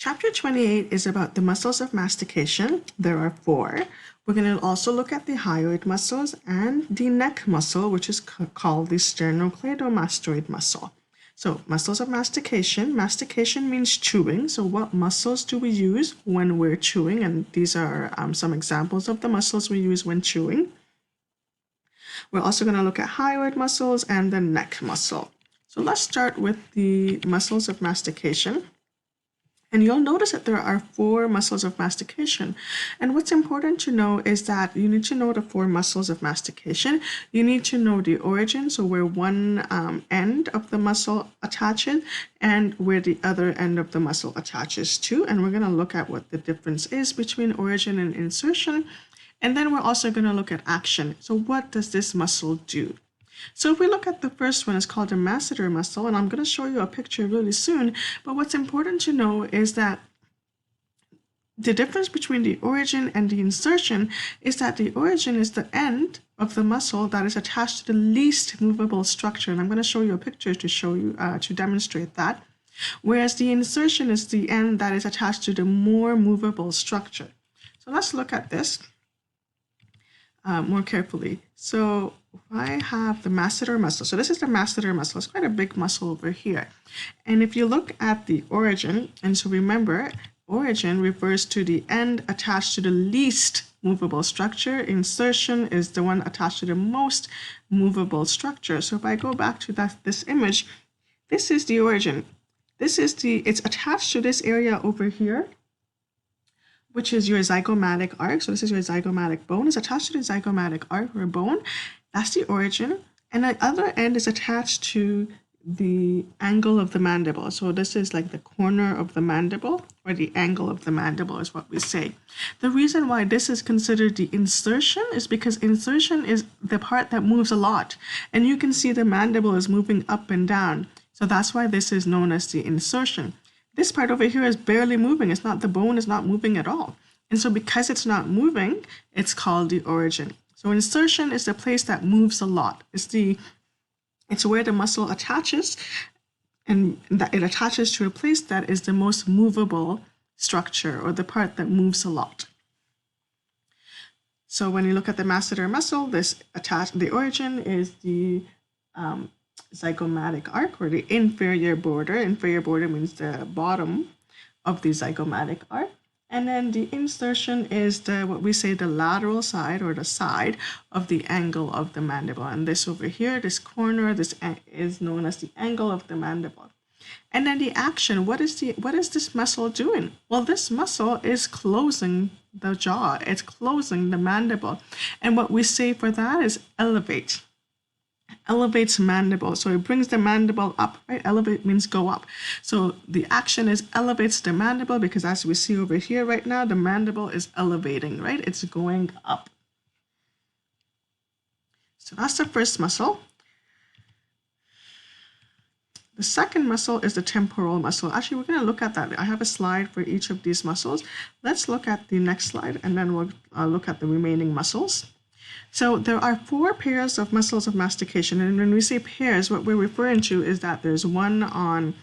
Chapter 28 is about the muscles of mastication. There are four. We're going to also look at the hyoid muscles and the neck muscle, which is called the sternocleidomastoid muscle. So muscles of mastication. Mastication means chewing. So what muscles do we use when we're chewing? And these are some examples of the muscles we use when chewing. We're also going to look at hyoid muscles and the neck muscle. So let's start with the muscles of mastication. And you'll notice that there are four muscles of mastication. And what's important to know is that you need to know the four muscles of mastication. You need to know the origin, so where one end of the muscle attaches and where the other end of the muscle attaches to. And we're going to look at what the difference is between origin and insertion. And then we're also going to look at action. So what does this muscle do? So if we look at the first one, it's called the masseter muscle, and I'm going to show you a picture really soon. But what's important to know is that the difference between the origin and the insertion is that the origin is the end of the muscle that is attached to the least movable structure. And I'm going to show you a picture to show you to demonstrate that. Whereas the insertion is the end that is attached to the more movable structure. So let's look at this more carefully. So I have the masseter muscle. So this is the masseter muscle. It's quite a big muscle over here. And if you look at the origin, and so remember, origin refers to the end attached to the least movable structure. Insertion is the one attached to the most movable structure. So if I go back to this image, this is the origin. It's attached to this area over here, which is your zygomatic arc. So this is your zygomatic bone. It's attached to the zygomatic arc or bone. That's the origin. And the other end is attached to the angle of the mandible. So this is like the corner of the mandible, or the angle of the mandible is what we say. The reason why this is considered the insertion is because insertion is the part that moves a lot. And you can see the mandible is moving up and down. So that's why this is known as the insertion. This part over here is barely moving. The bone is not moving at all. And so because it's not moving, it's called the origin. So insertion is the place that moves a lot. It's where the muscle attaches, and that it attaches to a place that is the most movable structure, or the part that moves a lot. So when you look at the masseter muscle, the origin is the zygomatic arc, or the inferior border. Inferior border means the bottom of the zygomatic arc. And then the insertion is what we say the lateral side, or the side of the angle of the mandible. And this over here, this corner, this is known as the angle of the mandible. And then the action, what is this muscle doing? Well, this muscle is closing the jaw. It's closing the mandible. And what we say for that is elevate. Elevates mandible. So it brings the mandible up, right? Elevate means go up. So the action is elevates the mandible, because as we see over here right now, the mandible is elevating, right? It's going up. So that's the first muscle. The second muscle is the temporal muscle. Actually, we're going to look at that. I have a slide for each of these muscles. Let's look at the next slide, and then we'll look at the remaining muscles. So there are four pairs of muscles of mastication, and when we say pairs, what we're referring to is that there's one on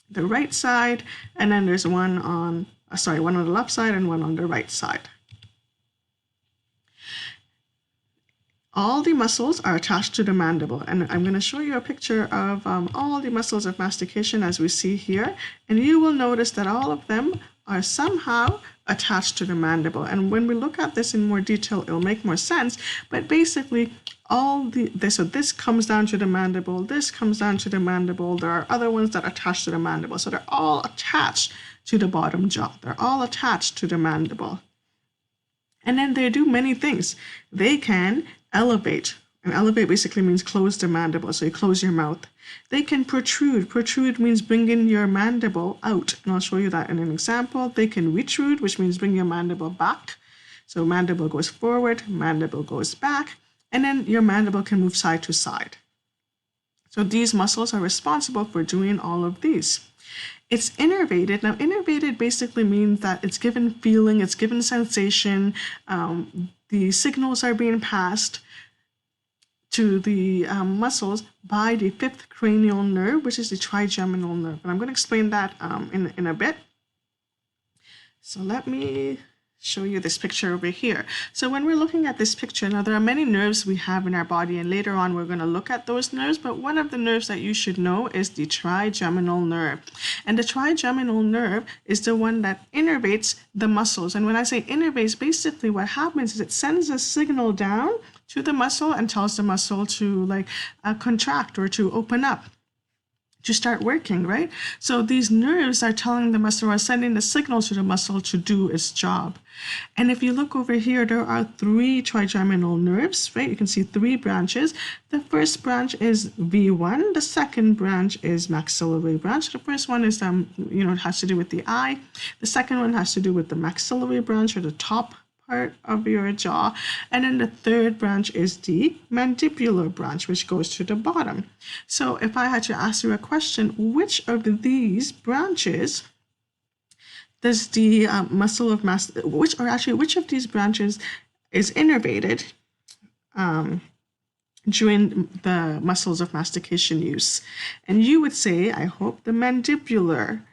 the right side, and then there's one on the left side and one on the right side. All the muscles are attached to the mandible, and I'm going to show you a picture of all the muscles of mastication as we see here, and you will notice that all of them are somehow attached to the mandible. And when we look at this in more detail, it'll make more sense. But basically, so this comes down to the mandible, this comes down to the mandible. There are other ones that attach to the mandible. So they're all attached to the bottom jaw. They're all attached to the mandible. And then they do many things. They can elevate. And elevate basically means close the mandible, so you close your mouth. They can protrude. Protrude means bringing your mandible out, and I'll show you that in an example. They can retrude, which means bring your mandible back. So mandible goes forward, mandible goes back, and then your mandible can move side to side. So these muscles are responsible for doing all of these. It's innervated. Now, innervated basically means that it's given feeling, it's given sensation, the signals are being passed to the muscles by the fifth cranial nerve, which is the trigeminal nerve. And I'm going to explain that in a bit. So let me show you this picture over here. So when we're looking at this picture, now there are many nerves we have in our body, and later on we're going to look at those nerves, but one of the nerves that you should know is the trigeminal nerve. And the trigeminal nerve is the one that innervates the muscles. And when I say innervates, basically what happens is it sends a signal down to the muscle and tells the muscle to contract or to open up, to start working, right? So these nerves are telling the muscle, or sending the signal to the muscle to do its job. And if you look over here, there are 3 trigeminal nerves, right? You can see 3 branches. The first branch is V1. The second branch is maxillary branch. The first one is, it has to do with the eye. The second one has to do with the maxillary branch, or the top part of your jaw, and then the third branch is the mandibular branch, which goes to the bottom. So if I had to ask you a question, which of these branches does the which of these branches is innervated during the muscles of mastication use? And you would say, I hope, the mandibular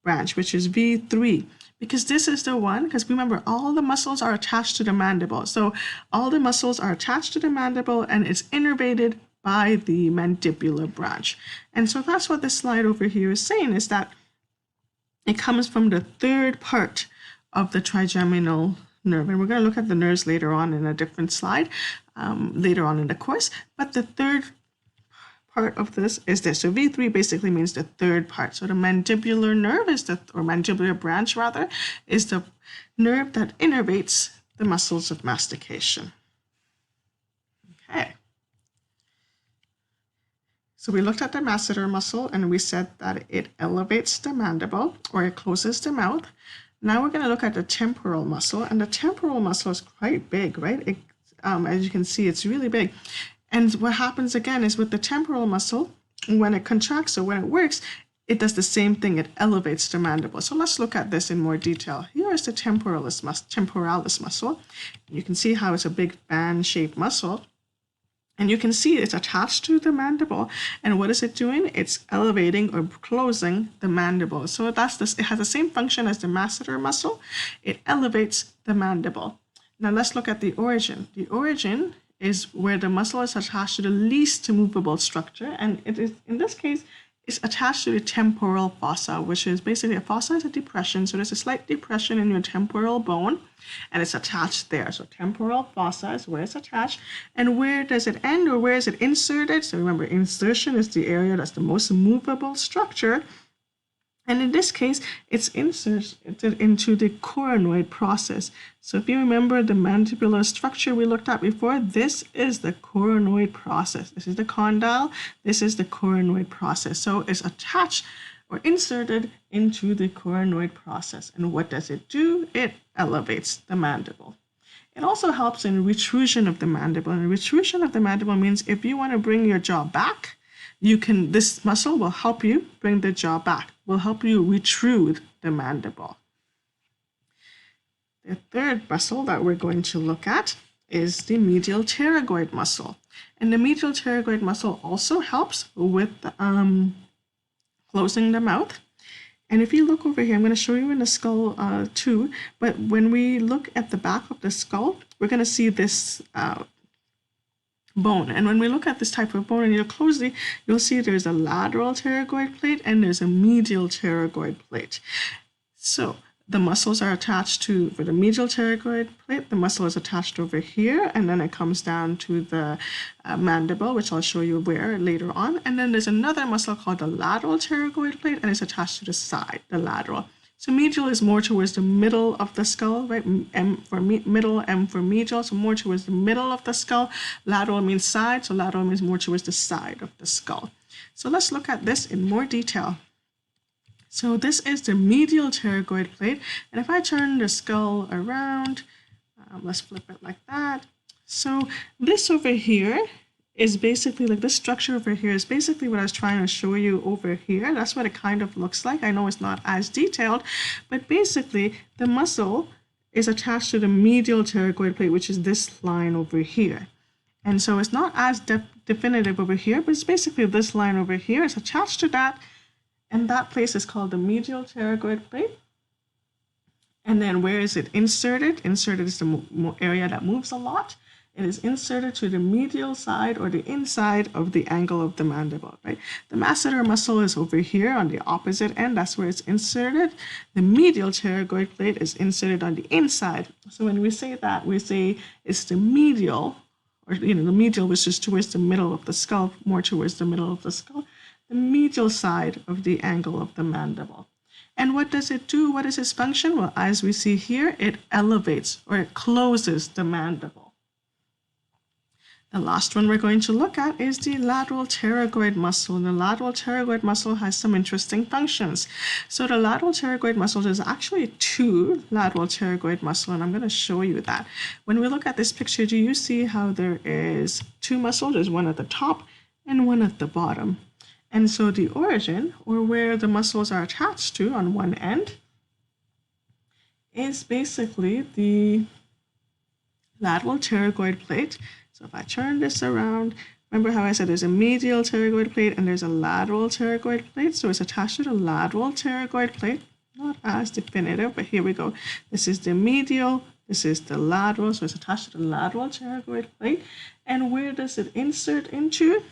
branch, which is V3. Because this is the one, because remember, all the muscles are attached to the mandible. So all the muscles are attached to the mandible, and it's innervated by the mandibular branch. And so that's what this slide over here is saying, is that it comes from the third part of the trigeminal nerve. And we're going to look at the nerves later on in a different slide, later on in the course. But the third part of this is this. So V3 basically means the third part. So the mandibular nerve or mandibular branch rather, is the nerve that innervates the muscles of mastication. Okay. So we looked at the masseter muscle, and we said that it elevates the mandible, or it closes the mouth. Now we're going to look at the temporal muscle, and the temporal muscle is quite big, right? As you can see, it's really big. And what happens again is with the temporal muscle, when it contracts or when it works, it does the same thing. It elevates the mandible. So let's look at this in more detail. Here is the temporalis muscle. You can see how it's a big fan-shaped muscle. And you can see it's attached to the mandible. And what is it doing? It's elevating or closing the mandible. So it has the same function as the masseter muscle. It elevates the mandible. Now let's look at the origin. The origin is where the muscle is attached to the least movable structure, and it is, in this case, is attached to the temporal fossa, which is basically, a fossa is a depression, so there's a slight depression in your temporal bone, and it's attached there. So temporal fossa is where it's attached, and where does it end, or where is it inserted? So remember, insertion is the area that's the most movable structure. And in this case, it's inserted into the coronoid process. So if you remember the mandibular structure we looked at before, this is the coronoid process. This is the condyle, this is the coronoid process. So it's attached or inserted into the coronoid process. And what does it do? It elevates the mandible. It also helps in retrusion of the mandible. And retrusion of the mandible means if you want to bring your jaw back, this muscle will help you bring the jaw back, will help you retrude the mandible. The third muscle that we're going to look at is the medial pterygoid muscle. And the medial pterygoid muscle also helps with closing the mouth. And if you look over here, I'm going to show you in the skull too, but when we look at the back of the skull, we're going to see this bone. And when we look at this type of bone and you look closely, you'll see there's a lateral pterygoid plate and there's a medial pterygoid plate. So the muscles are attached to, for the medial pterygoid plate, the muscle is attached over here, and then it comes down to the mandible, which I'll show you where later on. And then there's another muscle called the lateral pterygoid plate, and it's attached to the side, the lateral. So medial is more towards the middle of the skull, right? M for middle, M for medial, so more towards the middle of the skull. Lateral means side, so lateral means more towards the side of the skull. So let's look at this in more detail. So this is the medial pterygoid plate, and if I turn the skull around, let's flip it like that. So this over here is basically, like this structure over here is basically what I was trying to show you over here. That's what it kind of looks like. I know it's not as detailed, but basically the muscle is attached to the medial pterygoid plate, which is this line over here. And so it's not as definitive over here, but it's basically this line over here. It's attached to that, and that place is called the medial pterygoid plate. And then where is it inserted? Inserted is the area that moves a lot. It is inserted to the medial side or the inside of the angle of the mandible, right? The masseter muscle is over here on the opposite end. That's where it's inserted. The medial pterygoid plate is inserted on the inside. So when we say that, we say it's the medial, or the medial, which is towards the middle of the skull, more towards the middle of the skull, the medial side of the angle of the mandible. And what does it do? What is its function? Well, as we see here, it elevates or it closes the mandible. The last one we're going to look at is the lateral pterygoid muscle. And the lateral pterygoid muscle has some interesting functions. So the lateral pterygoid muscle, there's actually two lateral pterygoid muscle, and I'm going to show you that. When we look at this picture, do you see how there is two muscles? There's one at the top and one at the bottom. And so the origin, or where the muscles are attached to on one end, is basically the lateral pterygoid plate. So if I turn this around, remember how I said there's a medial pterygoid plate and there's a lateral pterygoid plate? So it's attached to the lateral pterygoid plate. Not as definitive, but here we go. This is the medial, this is the lateral, so it's attached to the lateral pterygoid plate. And where does it insert into?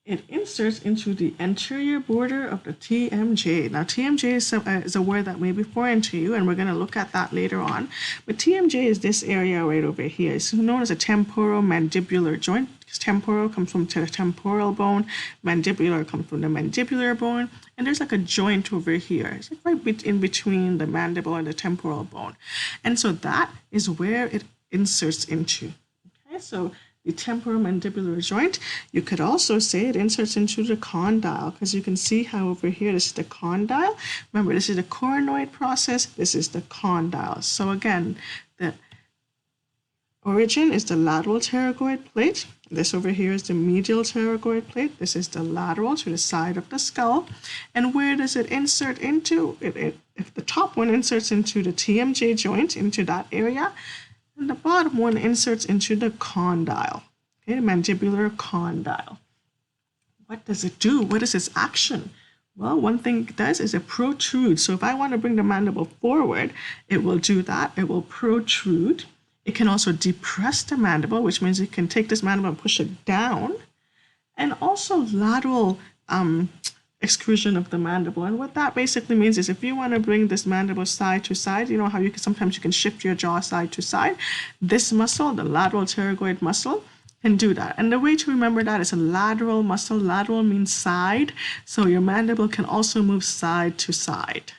It inserts into the anterior border of the TMJ. Now, TMJ is a word that may be foreign to you, and we're going to look at that later on. But TMJ is this area right over here. It's known as a temporal mandibular joint. Temporal comes from the temporal bone. Mandibular comes from the mandibular bone. And there's like a joint over here. It's like right in between the mandible and the temporal bone. And so that is where it inserts into. Okay, so the temporal mandibular joint. You could also say it inserts into the condyle, because you can see how over here, this is the condyle. Remember, this is the coronoid process. This is the condyle. So again, the origin is the lateral pterygoid plate. This over here is the medial pterygoid plate. This is the lateral to the side of the skull. And where does it insert into? If the top one inserts into the TMJ joint, into that area, and the bottom one inserts into the condyle, okay, mandibular condyle. What does it do? What is its action? Well, one thing it does is it protrudes. So if I want to bring the mandible forward, it will do that. It will protrude. It can also depress the mandible, which means it can take this mandible and push it down. And also lateral excursion of the mandible. And what that basically means is if you want to bring this mandible side to side, you know how sometimes you can shift your jaw side to side. This muscle, the lateral pterygoid muscle, can do that. And the way to remember that is a lateral muscle. Lateral means side. So your mandible can also move side to side.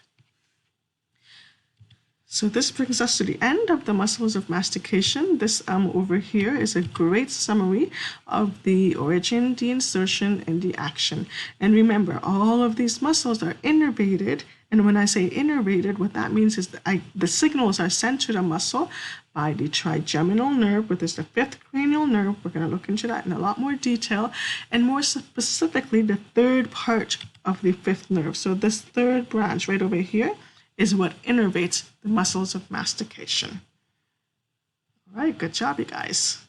So this brings us to the end of the muscles of mastication. This over here is a great summary of the origin, the insertion, and the action. And remember, all of these muscles are innervated. And when I say innervated, what that means is that the signals are sent to the muscle by the trigeminal nerve, which is the fifth cranial nerve. We're going to look into that in a lot more detail. And more specifically, the third part of the fifth nerve. So this third branch right over here is what innervates the muscles of mastication. All right, good job, you guys.